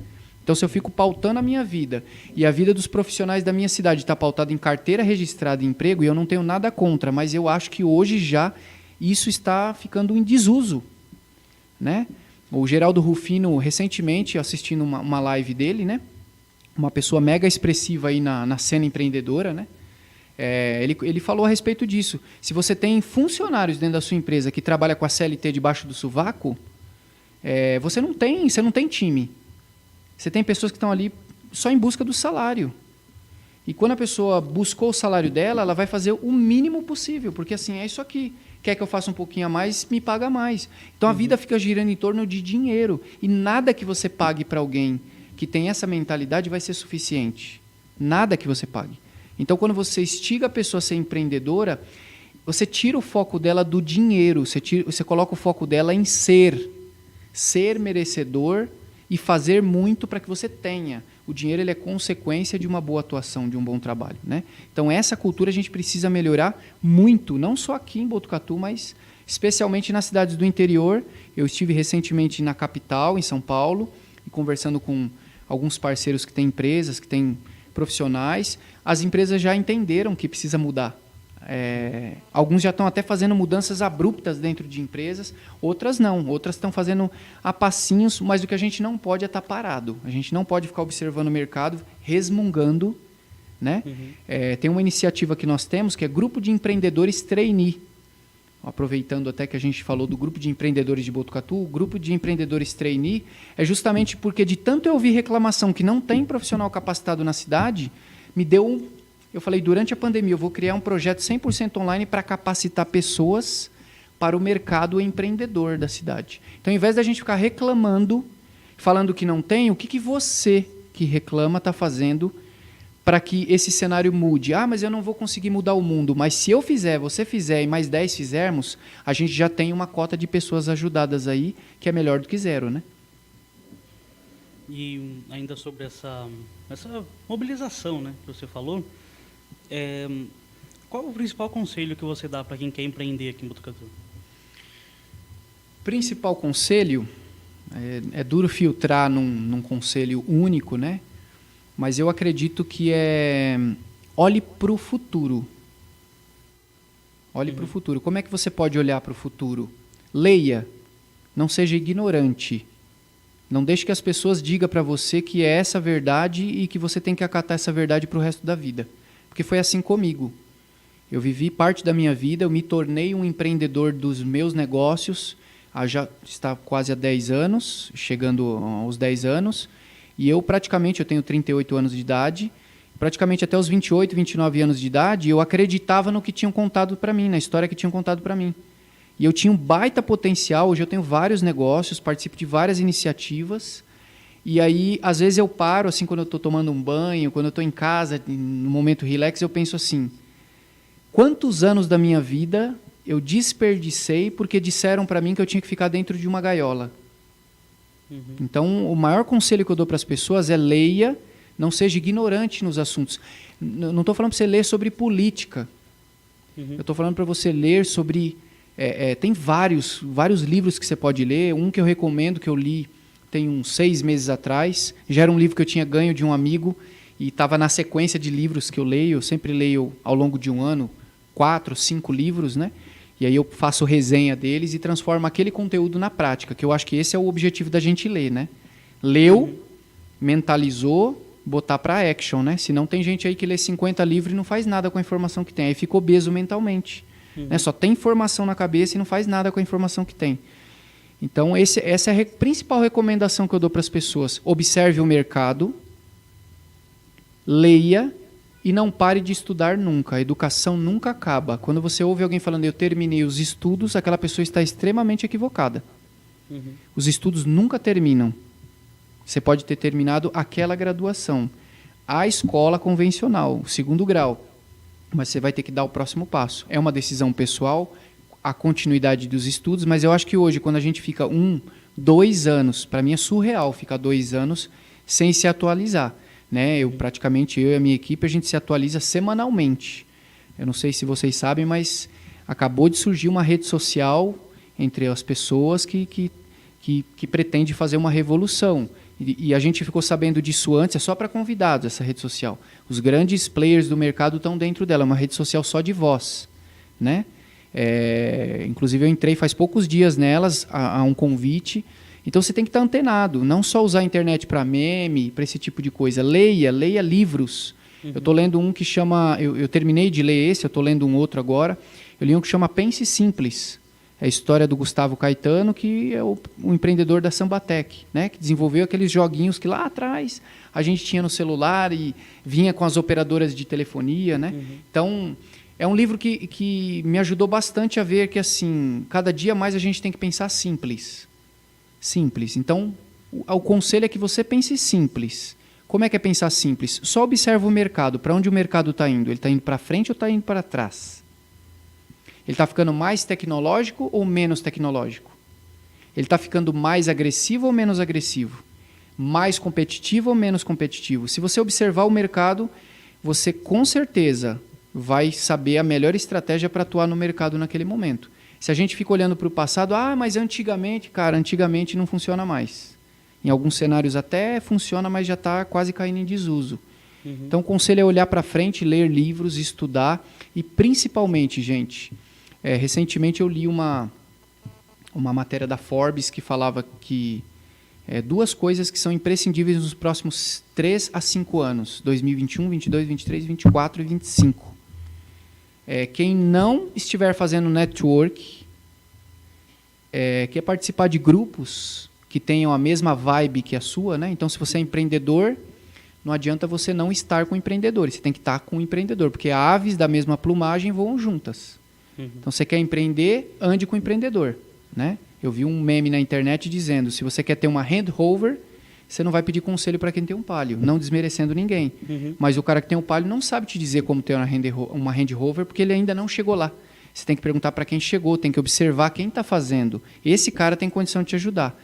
Então, se eu fico pautando a minha vida e a vida dos profissionais da minha cidade está pautada em carteira registrada em emprego, e eu não tenho nada contra, mas eu acho que hoje já isso está ficando em desuso, né? O Geraldo Rufino, recentemente, assistindo uma live dele, né? Uma pessoa mega expressiva aí na cena empreendedora, né? Ele falou a respeito disso. Se você tem funcionários dentro da sua empresa que trabalha com a CLT debaixo do sovaco, você não tem time. Você tem pessoas que estão ali só em busca do salário. E quando a pessoa buscou o salário dela, ela vai fazer o mínimo possível, porque assim, é isso aqui. Quer que eu faça um pouquinho a mais, me paga mais. Então a vida fica girando em torno de dinheiro. E nada que você pague para alguém que tem essa mentalidade vai ser suficiente. Nada que você pague. Então quando você instiga a pessoa a ser empreendedora, você tira o foco dela do dinheiro, você coloca o foco dela em ser merecedor e fazer muito para que você tenha. O dinheiro ele é consequência de uma boa atuação, de um bom trabalho, né? Então, essa cultura a gente precisa melhorar muito, não só aqui em Botucatu, mas especialmente nas cidades do interior. Eu estive recentemente na capital, em São Paulo, e conversando com alguns parceiros que têm empresas, que têm profissionais. As empresas já entenderam que precisa mudar. Alguns já estão até fazendo mudanças abruptas dentro de empresas, outras não, outras estão fazendo a passinhos, mas o que a gente não pode é estar parado, a gente não pode ficar observando o mercado, resmungando, né? Tem uma iniciativa que nós temos, que é Grupo de Empreendedores Trainee, aproveitando até que a gente falou do Grupo de Empreendedores de Botucatu, o Grupo de Empreendedores Trainee é justamente porque de tanto eu ouvir reclamação que não tem profissional capacitado na cidade, eu falei, durante a pandemia, eu vou criar um projeto 100% online para capacitar pessoas para o mercado empreendedor da cidade. Então, ao invés da gente ficar reclamando, falando que não tem, o que você que reclama está fazendo para que esse cenário mude? Mas eu não vou conseguir mudar o mundo. Mas se eu fizer, você fizer e mais 10 fizermos, a gente já tem uma cota de pessoas ajudadas aí, que é melhor do que zero, né? E ainda sobre essa mobilização, né, que você falou, qual o principal conselho que você dá para quem quer empreender aqui em Botucatu? Principal conselho, é duro filtrar num conselho único, né? Mas eu acredito que olhe para o futuro. Olhe para o futuro. Como é que você pode olhar para o futuro? Leia, não seja ignorante. Não deixe que as pessoas digam para você que é essa verdade e que você tem que acatar essa verdade para o resto da vida. Porque foi assim comigo. Eu vivi parte da minha vida, eu me tornei um empreendedor dos meus negócios, já está quase há 10 anos, chegando aos 10 anos, e eu tenho 38 anos de idade, praticamente até os 28, 29 anos de idade, eu acreditava no que tinham contado para mim, na história que tinham contado para mim. E eu tinha um baita potencial, hoje eu tenho vários negócios, participo de várias iniciativas, E aí, às vezes eu paro, assim, quando eu estou tomando um banho, quando eu estou em casa, no momento relax, eu penso assim, quantos anos da minha vida eu desperdicei porque disseram para mim que eu tinha que ficar dentro de uma gaiola? Então, o maior conselho que eu dou para as pessoas é leia, não seja ignorante nos assuntos. Não estou falando para você ler sobre política. Eu estou falando para você ler sobre... tem vários livros que você pode ler. Um que eu recomendo, que eu li tem uns 6 meses atrás. Já era um livro que eu tinha ganho de um amigo e estava na sequência de livros que eu leio. Eu sempre leio, ao longo de um ano, 4, 5 livros, né? E aí eu faço resenha deles e transformo aquele conteúdo na prática, que eu acho que esse é o objetivo da gente ler, né? Leu, mentalizou, botar para action, né? Senão tem gente aí que lê 50 livros e não faz nada com a informação que tem. Aí fica obeso mentalmente. Né? Só tem informação na cabeça e não faz nada com a informação que tem. Então, essa é a principal recomendação que eu dou para as pessoas. Observe o mercado, leia e não pare de estudar nunca. A educação nunca acaba. Quando você ouve alguém falando, eu terminei os estudos, aquela pessoa está extremamente equivocada. Os estudos nunca terminam. Você pode ter terminado aquela graduação. A escola convencional, o 2º grau. Mas você vai ter que dar o próximo passo. É uma decisão pessoal, a continuidade dos estudos, mas eu acho que hoje, quando a gente fica 1, 2 anos, para mim é surreal ficar 2 anos sem se atualizar. Né? Eu e a minha equipe, a gente se atualiza semanalmente. Eu não sei se vocês sabem, mas acabou de surgir uma rede social entre as pessoas que pretende fazer uma revolução. E a gente ficou sabendo disso antes, é só para convidados essa rede social. Os grandes players do mercado estão dentro dela, é uma rede social só de voz. Né? Inclusive eu entrei faz poucos dias nelas, a um convite. Então você tem que estar antenado, não só usar a internet para meme, para esse tipo de coisa. Leia livros. Eu estou lendo um que chama... Eu terminei de ler esse, eu estou lendo um outro agora. Eu li um que chama Pense Simples. É a história do Gustavo Caetano, que é o empreendedor da Sambatec, né? Que desenvolveu aqueles joguinhos que lá atrás a gente tinha no celular e vinha com as operadoras de telefonia. Né? Então, é um livro que me ajudou bastante a ver que, assim, cada dia mais a gente tem que pensar simples. Simples. Então, o conselho é que você pense simples. Como é que é pensar simples? Só observa o mercado. Para onde o mercado está indo? Ele está indo para frente ou está indo para trás? Ele está ficando mais tecnológico ou menos tecnológico? Ele está ficando mais agressivo ou menos agressivo? Mais competitivo ou menos competitivo? Se você observar o mercado, você com certeza vai saber a melhor estratégia para atuar no mercado naquele momento. Se a gente fica olhando para o passado, mas antigamente, cara, antigamente não funciona mais. Em alguns cenários até funciona, mas já está quase caindo em desuso. Então, o conselho é olhar para frente, ler livros, estudar e, principalmente, gente, recentemente eu li uma matéria da Forbes que falava que 2 coisas que são imprescindíveis nos próximos 3 a 5 anos, 2021, 22, 23, 24 e 25. Quem não estiver fazendo network, quer participar de grupos que tenham a mesma vibe que a sua, né? Então, se você é empreendedor, não adianta você não estar com empreendedores, você tem que estar com o empreendedor, porque aves da mesma plumagem voam juntas. Então, você quer empreender, ande com o empreendedor. Né? Eu vi um meme na internet dizendo, se você quer ter uma Hand Rover, você não vai pedir conselho para quem tem um Palio, não desmerecendo ninguém. Mas o cara que tem um Palio não sabe te dizer como ter uma Hand Rover, porque ele ainda não chegou lá. Você tem que perguntar para quem chegou, tem que observar quem está fazendo. Esse cara tem condição de te ajudar.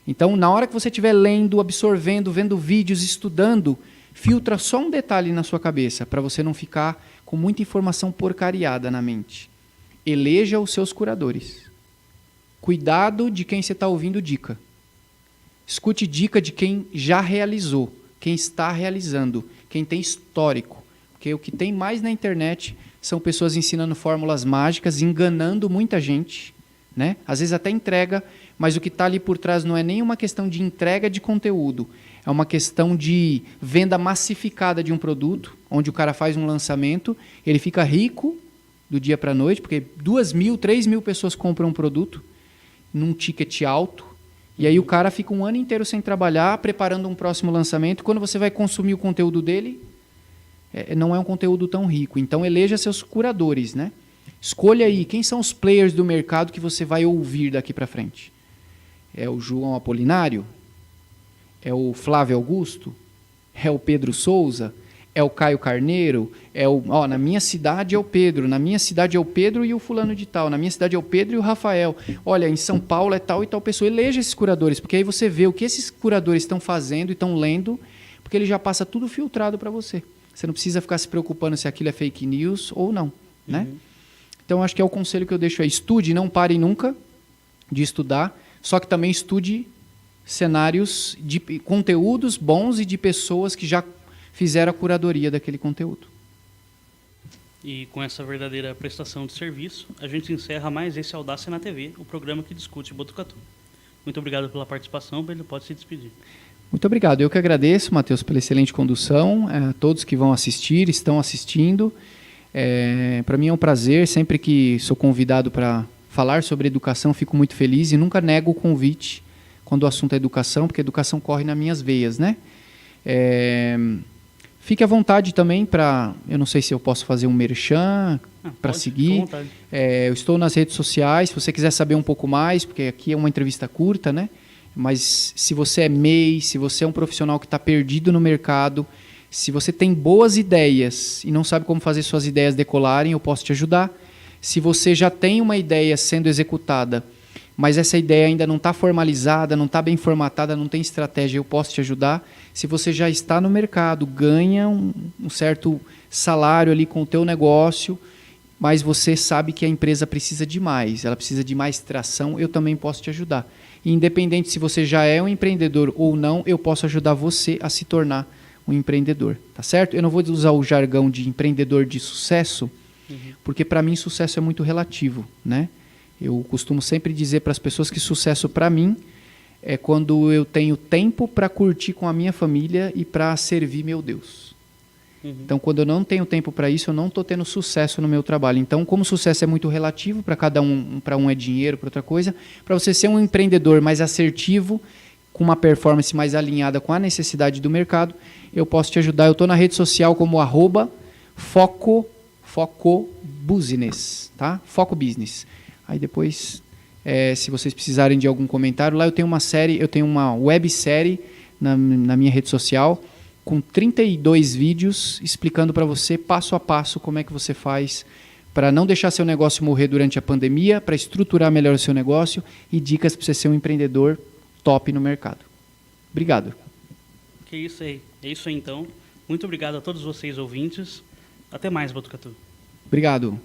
Então, na hora que você estiver lendo, absorvendo, vendo vídeos, estudando, filtra só um detalhe na sua cabeça, para você não ficar com muita informação porcariada na mente. Eleja os seus curadores. Cuidado de quem você está ouvindo dica. Escute dica de quem já realizou, quem está realizando, quem tem histórico. Porque o que tem mais na internet são pessoas ensinando fórmulas mágicas, enganando muita gente, né? Às vezes até entrega, mas o que está ali por trás não é nenhuma questão de entrega de conteúdo, é uma questão de venda massificada de um produto, onde o cara faz um lançamento, ele fica rico do dia para a noite, porque 2.000, 3.000 pessoas compram um produto num ticket alto, e aí o cara fica um ano inteiro sem trabalhar, preparando um próximo lançamento. Quando você vai consumir o conteúdo dele, não é um conteúdo tão rico. Então, eleja seus curadores, né? Escolha aí quem são os players do mercado que você vai ouvir daqui para frente. É o João Apolinário? É o Flávio Augusto? É o Pedro Souza? É o Caio Carneiro? Na minha cidade é o Pedro, na minha cidade é o Pedro e o fulano de tal, na minha cidade é o Pedro e o Rafael. Olha, em São Paulo é tal e tal pessoa. Eleja esses curadores, porque aí você vê o que esses curadores estão fazendo e estão lendo, porque ele já passa tudo filtrado para você. Você não precisa ficar se preocupando se aquilo é fake news ou não, né? Então, acho que é o conselho que eu deixo aí. Estude, não pare nunca de estudar, só que também estude cenários de conteúdos bons e de pessoas que já fizeram a curadoria daquele conteúdo. E com essa verdadeira prestação de serviço, a gente encerra mais esse Audácia na TV, o programa que discute Botucatu. Muito obrigado pela participação, Pedro, pode se despedir. Muito obrigado. Eu que agradeço, Matheus, pela excelente condução, a todos que vão assistir, estão assistindo. Para mim é um prazer, sempre que sou convidado para falar sobre educação, fico muito feliz e nunca nego o convite quando o assunto é educação, porque a educação corre nas minhas veias, né? Fique à vontade também para, eu não sei se eu posso fazer um merchan para seguir. Eu estou nas redes sociais, se você quiser saber um pouco mais, porque aqui é uma entrevista curta, né? Mas se você é MEI, se você é um profissional que está perdido no mercado, se você tem boas ideias e não sabe como fazer suas ideias decolarem, eu posso te ajudar. Se você já tem uma ideia sendo executada, mas essa ideia ainda não está formalizada, não está bem formatada, não tem estratégia, eu posso te ajudar. Se você já está no mercado, ganha um certo salário ali com o teu negócio, mas você sabe que a empresa precisa de mais, ela precisa de mais tração, eu também posso te ajudar. E independente se você já é um empreendedor ou não, eu posso ajudar você a se tornar um empreendedor, tá certo? Eu não vou usar o jargão de empreendedor de sucesso, porque para mim sucesso é muito relativo, né? Eu costumo sempre dizer para as pessoas que sucesso para mim é quando eu tenho tempo para curtir com a minha família e para servir meu Deus. Então, quando eu não tenho tempo para isso, eu não estou tendo sucesso no meu trabalho. Então, como sucesso é muito relativo para cada um, para um é dinheiro, para outra coisa, para você ser um empreendedor mais assertivo, com uma performance mais alinhada com a necessidade do mercado, eu posso te ajudar. Eu estou na rede social como @focobusiness, tá? Foco Business. Aí depois, se vocês precisarem de algum comentário, lá eu tenho uma websérie na minha rede social, com 32 vídeos explicando para você passo a passo como é que você faz para não deixar seu negócio morrer durante a pandemia, para estruturar melhor o seu negócio e dicas para você ser um empreendedor top no mercado. Obrigado. Que isso aí. É isso aí, então. Muito obrigado a todos vocês ouvintes. Até mais, Botucatu. Obrigado.